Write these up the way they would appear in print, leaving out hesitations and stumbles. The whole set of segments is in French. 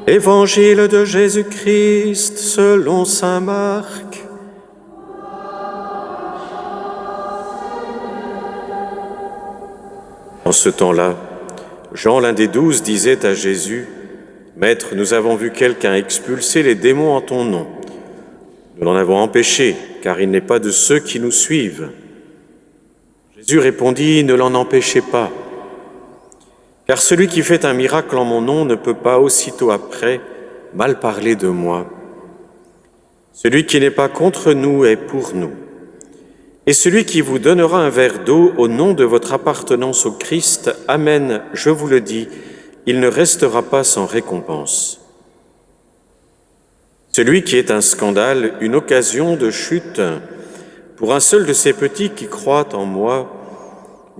Évangile de Jésus-Christ selon saint Marc. En ce temps-là, Jean, l'un des 12, disait à Jésus : « Maître, nous avons vu quelqu'un expulser les démons en ton nom. Nous l'en avons empêché, car il n'est pas de ceux qui nous suivent. » Jésus répondit : « Ne l'en empêchez pas. Car celui qui fait un miracle en mon nom ne peut pas aussitôt après mal parler de moi. Celui qui n'est pas contre nous est pour nous. Et celui qui vous donnera un verre d'eau au nom de votre appartenance au Christ, amen, je vous le dis, il ne restera pas sans récompense. Celui qui est un scandale, une occasion de chute, pour un seul de ces petits qui croient en moi,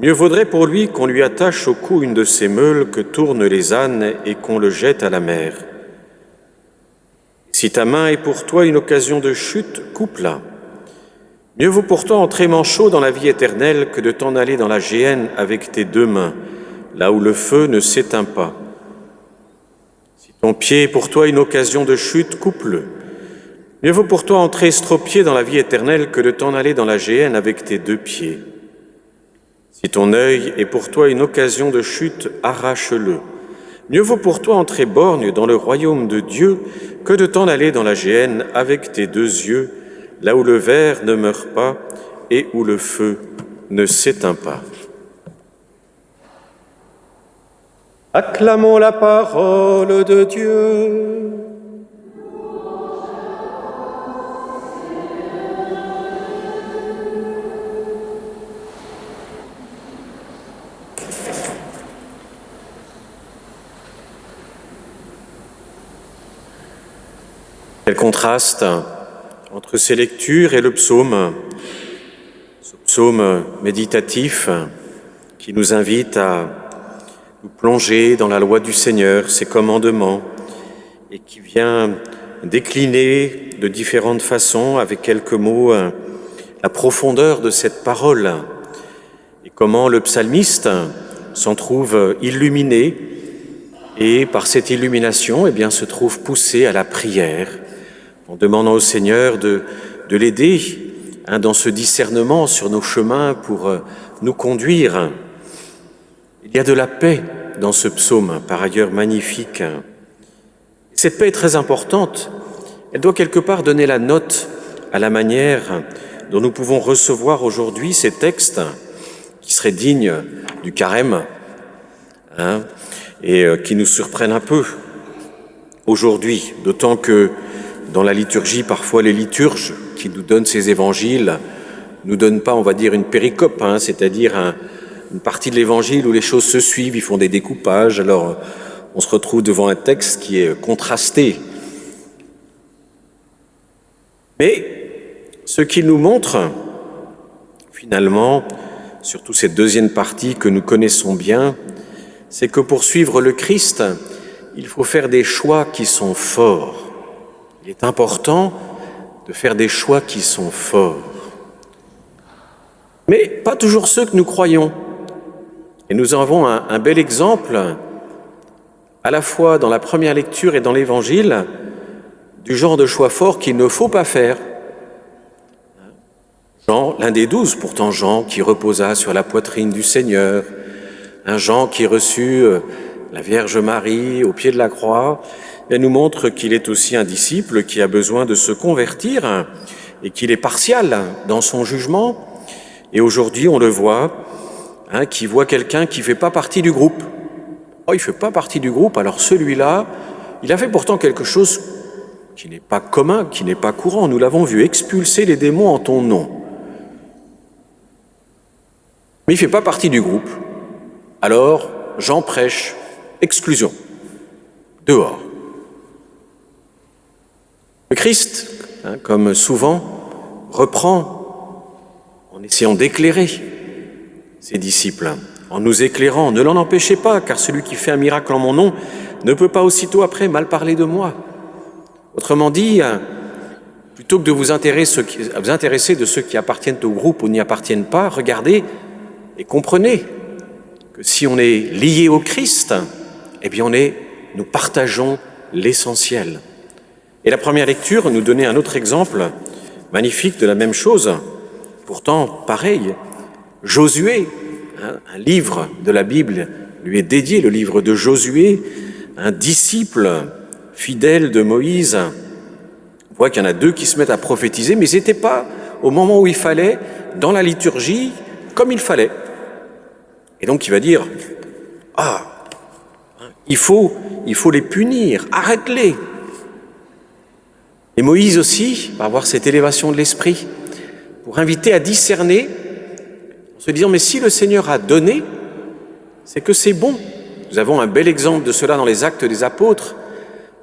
mieux vaudrait pour lui qu'on lui attache au cou une de ces meules que tournent les ânes et qu'on le jette à la mer. Si ta main est pour toi une occasion de chute, coupe-la. Mieux vaut pourtant entrer manchot dans la vie éternelle que de t'en aller dans la géhenne avec tes deux mains, là où le feu ne s'éteint pas. Si ton pied est pour toi une occasion de chute, coupe-le. Mieux vaut pour toi entrer estropié dans la vie éternelle que de t'en aller dans la géhenne avec tes deux pieds. Si ton œil est pour toi une occasion de chute, arrache-le. Mieux vaut pour toi entrer borgne dans le royaume de Dieu que de t'en aller dans la géhenne avec tes deux yeux, là où le ver ne meurt pas et où le feu ne s'éteint pas. » Acclamons la parole de Dieu. Quel contraste entre ces lectures et le psaume, ce psaume méditatif qui nous invite à nous plonger dans la loi du Seigneur, ses commandements, et qui vient décliner de différentes façons, avec quelques mots, la profondeur de cette parole et comment le psalmiste s'en trouve illuminé et par cette illumination, se trouve poussé à la prière, en demandant au Seigneur de l'aider dans ce discernement sur nos chemins pour nous conduire. Il y a de la paix dans ce psaume, par ailleurs magnifique. Cette paix est très importante. Elle doit quelque part donner la note à la manière dont nous pouvons recevoir aujourd'hui ces textes qui seraient dignes du carême et qui nous surprennent un peu aujourd'hui, d'autant que dans la liturgie, parfois les liturges qui nous donnent ces évangiles nous donnent pas, on va dire, une péricope, c'est-à-dire une partie de l'évangile où les choses se suivent, ils font des découpages, alors on se retrouve devant un texte qui est contrasté. Mais ce qu'il nous montre, finalement, surtout cette deuxième partie que nous connaissons bien, c'est que pour suivre le Christ, il faut faire des choix qui sont forts. Il est important de faire des choix qui sont forts. Mais pas toujours ceux que nous croyons. Et nous avons un bel exemple, à la fois dans la première lecture et dans l'Évangile, du genre de choix forts qu'il ne faut pas faire. Jean, l'un des 12, pourtant Jean, qui reposa sur la poitrine du Seigneur, un Jean qui reçut la Vierge Marie au pied de la croix, elle nous montre qu'il est aussi un disciple qui a besoin de se convertir et qu'il est partial dans son jugement. Et aujourd'hui, on le voit, qui voit quelqu'un qui ne fait pas partie du groupe. Oh, il ne fait pas partie du groupe, alors celui-là, il a fait pourtant quelque chose qui n'est pas commun, qui n'est pas courant. Nous l'avons vu, expulser les démons en ton nom. Mais il ne fait pas partie du groupe. Alors, Jean prêche, exclusion, dehors. Le Christ, comme souvent, reprend en essayant d'éclairer ses disciples, en nous éclairant. Ne l'en empêchez pas, car celui qui fait un miracle en mon nom ne peut pas aussitôt après mal parler de moi. Autrement dit, plutôt que de vous intéresser de ceux qui appartiennent au groupe ou n'y appartiennent pas, regardez et comprenez que si on est lié au Christ, nous partageons l'essentiel. Et la première lecture nous donnait un autre exemple magnifique de la même chose, pourtant pareil. Josué, un livre de la Bible lui est dédié, le livre de Josué, un disciple fidèle de Moïse. On voit qu'il y en a deux qui se mettent à prophétiser, mais ils n'étaient pas au moment où il fallait, dans la liturgie, comme il fallait. Et donc il va dire, il faut les punir, arrête-les. Et Moïse aussi va avoir cette élévation de l'esprit pour inviter à discerner, en se disant, mais si le Seigneur a donné, c'est que c'est bon. Nous avons un bel exemple de cela dans les Actes des Apôtres.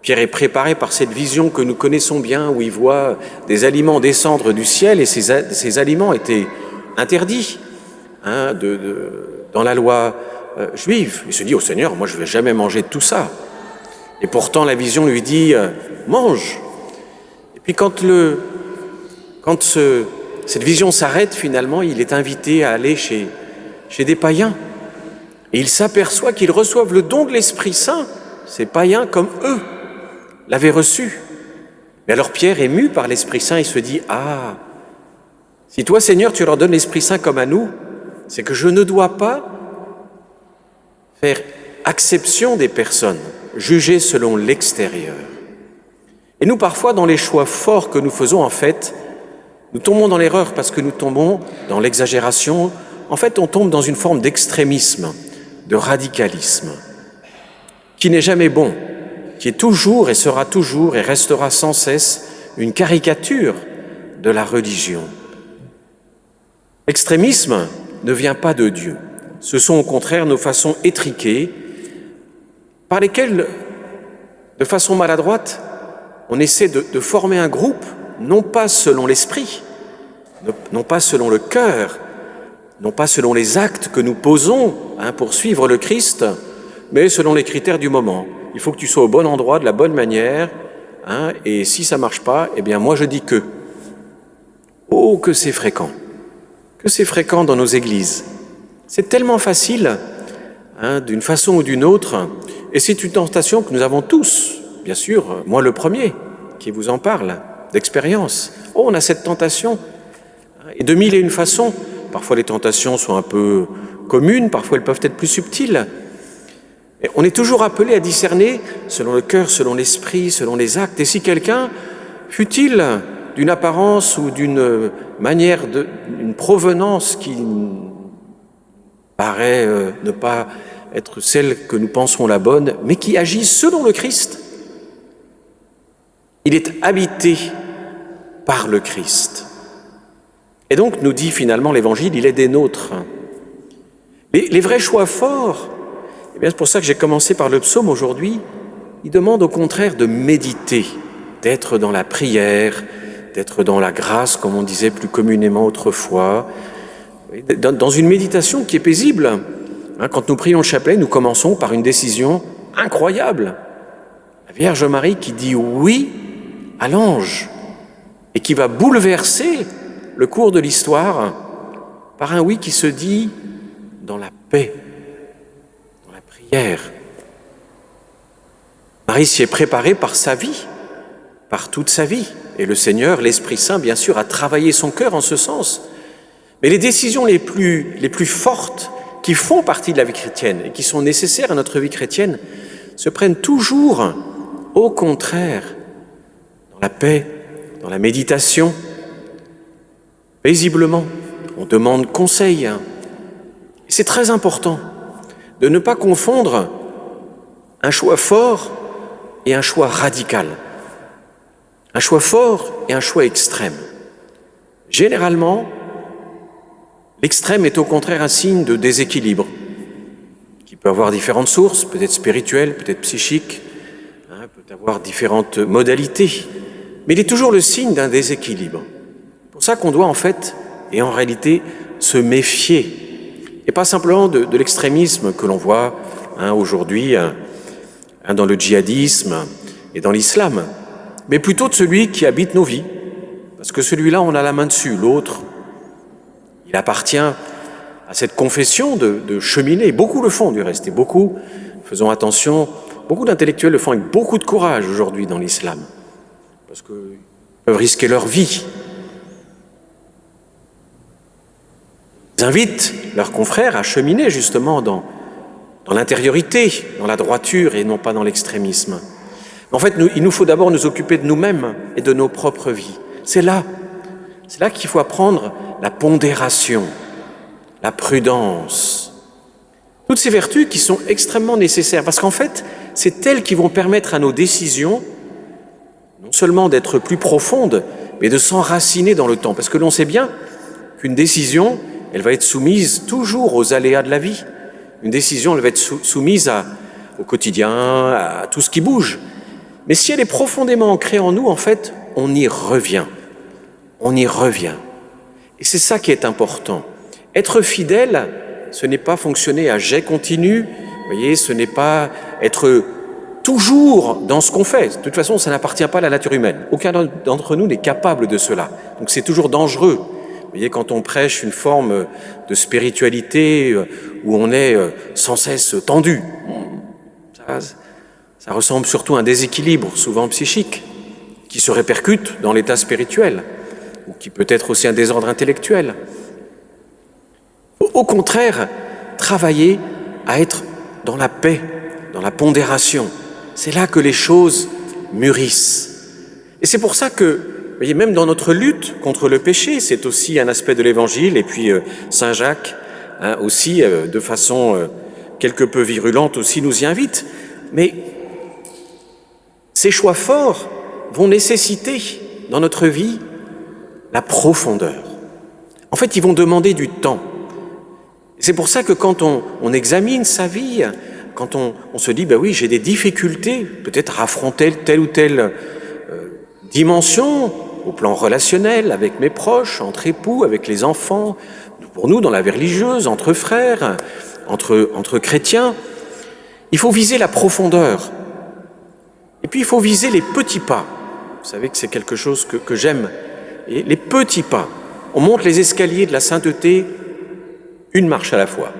Pierre est préparé par cette vision que nous connaissons bien, où il voit des aliments descendre du ciel, et ces aliments étaient interdits dans la loi juive. Il se dit, au Seigneur, moi je ne vais jamais manger de tout ça. Et pourtant la vision lui dit, mange. Et puis quand cette vision s'arrête, finalement, il est invité à aller chez des païens. Et il s'aperçoit qu'ils reçoivent le don de l'Esprit Saint, ces païens comme eux l'avaient reçu. Mais alors Pierre, ému par l'Esprit Saint, il se dit, si toi, Seigneur, tu leur donnes l'Esprit Saint comme à nous, c'est que je ne dois pas faire acception des personnes, juger selon l'extérieur. Et nous, parfois, dans les choix forts que nous faisons, en fait, nous tombons dans l'erreur parce que nous tombons dans l'exagération. En fait, on tombe dans une forme d'extrémisme, de radicalisme, qui n'est jamais bon, qui est toujours et sera toujours et restera sans cesse une caricature de la religion. L'extrémisme ne vient pas de Dieu. Ce sont au contraire nos façons étriquées par lesquelles, de façon maladroite, on essaie de former un groupe, non pas selon l'esprit, non pas selon le cœur, non pas selon les actes que nous posons pour suivre le Christ, mais selon les critères du moment. Il faut que tu sois au bon endroit, de la bonne manière, et si ça ne marche pas, eh bien moi je dis que. Oh, que c'est fréquent dans nos églises. C'est tellement facile, d'une façon ou d'une autre, et c'est une tentation que nous avons tous, bien sûr, moi le premier, qui vous en parle, d'expérience. Oh, on a cette tentation, et de mille et une façons. Parfois les tentations sont un peu communes, parfois elles peuvent être plus subtiles. Et on est toujours appelé à discerner selon le cœur, selon l'esprit, selon les actes. Et si quelqu'un, fût-il d'une apparence ou d'une manière, d'une provenance qui paraît ne pas être celle que nous pensons la bonne, mais qui agit selon le Christ, il est habité par le Christ. Et donc, nous dit finalement l'Évangile, il est des nôtres. Les vrais choix forts, eh bien, c'est pour ça que j'ai commencé par le psaume aujourd'hui, il demande au contraire de méditer, d'être dans la prière, d'être dans la grâce, comme on disait plus communément autrefois, dans une méditation qui est paisible. Quand nous prions le chapelet, nous commençons par une décision incroyable. La Vierge Marie qui dit oui à l'ange et qui va bouleverser le cours de l'histoire par un oui qui se dit dans la paix, dans la prière. Marie s'y est préparée par sa vie, par toute sa vie. Et le Seigneur, l'Esprit Saint, bien sûr, a travaillé son cœur en ce sens. Mais les décisions les plus fortes qui font partie de la vie chrétienne et qui sont nécessaires à notre vie chrétienne se prennent toujours, au contraire, dans la paix, dans la méditation, paisiblement. On demande conseil. Et c'est très important de ne pas confondre un choix fort et un choix radical. Un choix fort et un choix extrême. Généralement, l'extrême est au contraire un signe de déséquilibre, qui peut avoir différentes sources, peut-être spirituelles, peut-être psychiques, peut avoir différentes modalités, mais il est toujours le signe d'un déséquilibre. C'est pour ça qu'on doit en fait, et en réalité, se méfier, et pas simplement de l'extrémisme que l'on voit aujourd'hui dans le djihadisme et dans l'islam, mais plutôt de celui qui habite nos vies, parce que celui-là, on a la main dessus, l'autre, il appartient à cette confession de cheminer, beaucoup le font du reste, et beaucoup, faisons attention, beaucoup d'intellectuels le font avec beaucoup de courage aujourd'hui dans l'islam, parce qu'ils peuvent risquer leur vie. Ils invitent leurs confrères à cheminer justement dans l'intériorité, dans la droiture et non pas dans l'extrémisme. En fait, il nous faut d'abord nous occuper de nous-mêmes et de nos propres vies. C'est là qu'il faut apprendre la pondération, la prudence. Toutes ces vertus qui sont extrêmement nécessaires, parce qu'en fait, c'est elles qui vont permettre à nos décisions non seulement d'être plus profondes, mais de s'enraciner dans le temps. Parce que l'on sait bien qu'une décision, elle va être soumise toujours aux aléas de la vie. Une décision, elle va être soumise au quotidien, à tout ce qui bouge. Mais si elle est profondément ancrée en nous, en fait, on y revient. On y revient. Et c'est ça qui est important. Être fidèle, ce n'est pas fonctionner à jet continu, vous voyez, ce n'est pas être toujours dans ce qu'on fait. De toute façon, ça n'appartient pas à la nature humaine. Aucun d'entre nous n'est capable de cela. Donc c'est toujours dangereux. Vous voyez, quand on prêche une forme de spiritualité où on est sans cesse tendu, ça ressemble surtout à un déséquilibre, souvent psychique, qui se répercute dans l'état spirituel, ou qui peut être aussi un désordre intellectuel. Au contraire, travailler à être dans la paix, dans la pondération. C'est là que les choses mûrissent. Et c'est pour ça que, vous voyez, même dans notre lutte contre le péché, c'est aussi un aspect de l'Évangile, et puis Saint Jacques, aussi, de façon quelque peu virulente aussi, nous y invite. Mais ces choix forts vont nécessiter, dans notre vie, la profondeur. En fait, ils vont demander du temps. C'est pour ça que quand on examine sa vie, quand on se dit, ben oui, j'ai des difficultés, peut-être à affronter telle ou telle dimension, au plan relationnel, avec mes proches, entre époux, avec les enfants, pour nous, dans la vie religieuse, entre frères, entre chrétiens, il faut viser la profondeur. Et puis, il faut viser les petits pas. Vous savez que c'est quelque chose que j'aime. Et les petits pas. On monte les escaliers de la sainteté une marche à la fois.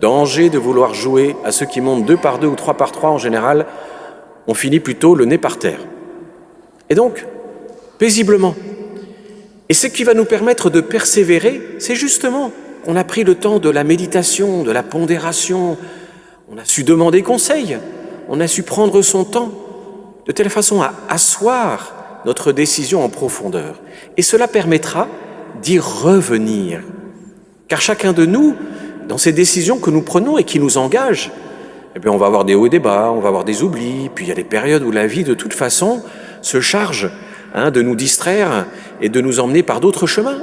Danger de vouloir jouer à ceux qui montent 2 par 2 ou 3 par 3 en général, on finit plutôt le nez par terre. Et donc, paisiblement. Et ce qui va nous permettre de persévérer, c'est justement qu'on a pris le temps de la méditation, de la pondération, on a su demander conseil, on a su prendre son temps, de telle façon à asseoir notre décision en profondeur. Et cela permettra d'y revenir. Car chacun de nous, dans ces décisions que nous prenons et qui nous engagent, eh bien on va avoir des hauts et des bas, on va avoir des oublis, puis il y a des périodes où la vie, de toute façon, se charge de nous distraire et de nous emmener par d'autres chemins.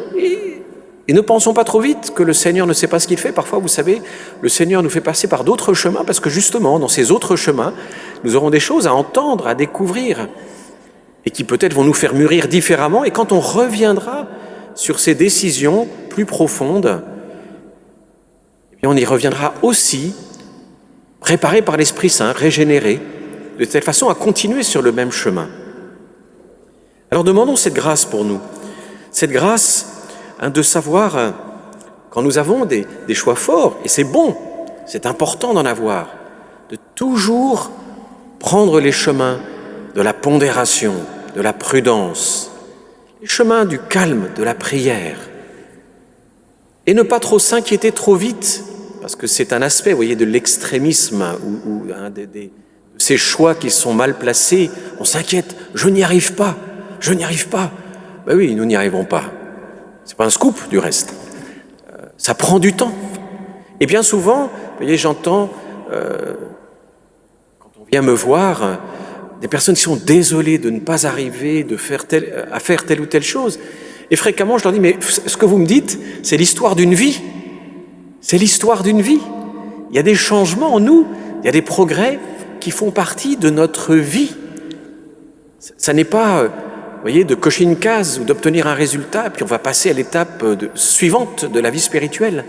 Et ne pensons pas trop vite que le Seigneur ne sait pas ce qu'il fait. Parfois, vous savez, le Seigneur nous fait passer par d'autres chemins parce que justement, dans ces autres chemins, nous aurons des choses à entendre, à découvrir et qui peut-être vont nous faire mûrir différemment. Et quand on reviendra sur ces décisions plus profondes, et on y reviendra aussi, préparé par l'Esprit Saint, régénéré, de telle façon à continuer sur le même chemin. Alors demandons cette grâce pour nous, cette grâce de savoir, quand nous avons des choix forts, et c'est bon, c'est important d'en avoir, de toujours prendre les chemins de la pondération, de la prudence, les chemins du calme, de la prière, et ne pas trop s'inquiéter trop vite, parce que c'est un aspect, vous voyez, de l'extrémisme ou de ces choix qui sont mal placés. On s'inquiète, je n'y arrive pas. Ben oui, nous n'y arrivons pas. C'est pas un scoop du reste. Ça prend du temps. Et bien souvent, vous voyez, j'entends, quand on vient me voir, des personnes qui sont désolées de ne pas arriver à faire telle ou telle chose. Et fréquemment, je leur dis, mais ce que vous me dites, c'est l'histoire d'une vie. C'est l'histoire d'une vie. Il y a des changements en nous, il y a des progrès qui font partie de notre vie. Ça n'est pas, vous voyez, de cocher une case ou d'obtenir un résultat, puis on va passer à l'étape suivante de la vie spirituelle.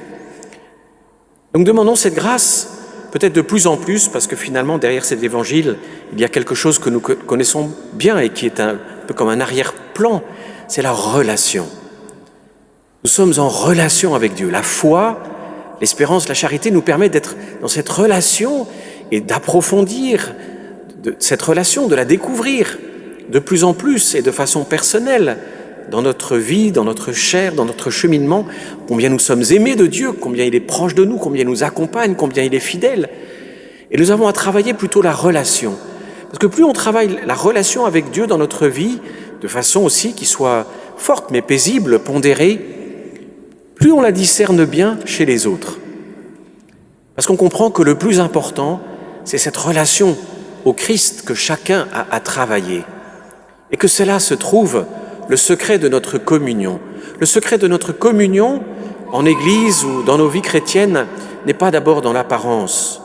Donc demandons cette grâce, peut-être de plus en plus, parce que finalement, derrière cet évangile, il y a quelque chose que nous connaissons bien et qui est un peu comme un arrière-plan, c'est la relation. Nous sommes en relation avec Dieu. La foi, l'espérance, la charité nous permettent d'être dans cette relation et d'approfondir de cette relation, de la découvrir de plus en plus et de façon personnelle dans notre vie, dans notre chair, dans notre cheminement, combien nous sommes aimés de Dieu, combien il est proche de nous, combien il nous accompagne, combien il est fidèle. Et nous avons à travailler plutôt la relation. Parce que plus on travaille la relation avec Dieu dans notre vie, de façon aussi qui soit forte mais paisible, pondérée, plus on la discerne bien chez les autres. Parce qu'on comprend que le plus important, c'est cette relation au Christ que chacun a à travailler. Et que c'est là se trouve le secret de notre communion. Le secret de notre communion en Église ou dans nos vies chrétiennes n'est pas d'abord dans l'apparence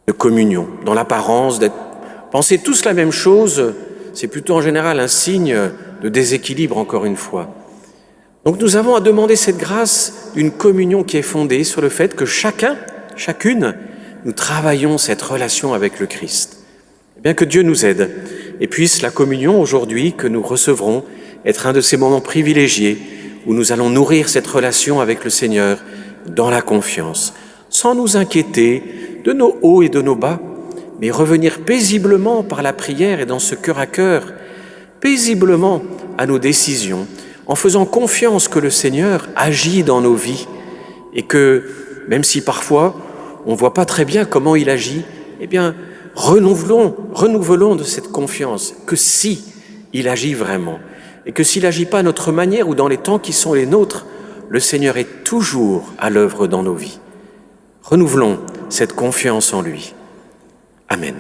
de communion, dans l'apparence d'être penser tous la même chose, c'est plutôt en général un signe de déséquilibre, encore une fois. Donc nous avons à demander cette grâce d'une communion qui est fondée sur le fait que chacune, nous travaillons cette relation avec le Christ. Eh bien que Dieu nous aide et puisse la communion aujourd'hui que nous recevrons être un de ces moments privilégiés où nous allons nourrir cette relation avec le Seigneur dans la confiance, sans nous inquiéter de nos hauts et de nos bas, mais revenir paisiblement par la prière et dans ce cœur à cœur, paisiblement à nos décisions, en faisant confiance que le Seigneur agit dans nos vies et que, même si parfois on ne voit pas très bien comment il agit, eh bien, renouvelons de cette confiance que si il agit vraiment et que s'il n'agit pas à notre manière ou dans les temps qui sont les nôtres, le Seigneur est toujours à l'œuvre dans nos vies. Renouvelons cette confiance en lui. Amen.